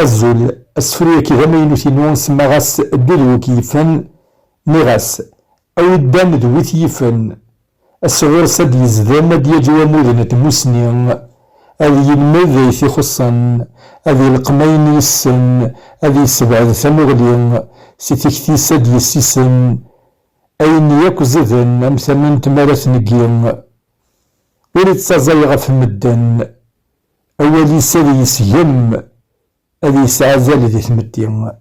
الزول السفرية كذا ما ينوثينو نسمى غاس ديرو كيفن نغاس أو الدان دويت يفن الصغير صد يزدان ديا جوا مدنة مسنين هذه المذي في خصن هذه القمين يسن هذه السبع ثمغلين ستكتي سد يسسن أين ياكو زذن أم ثمن تمارث نقين ولد تزايغ في مدن أولي سري يسهم هذه الساعة زال ذي ثمتين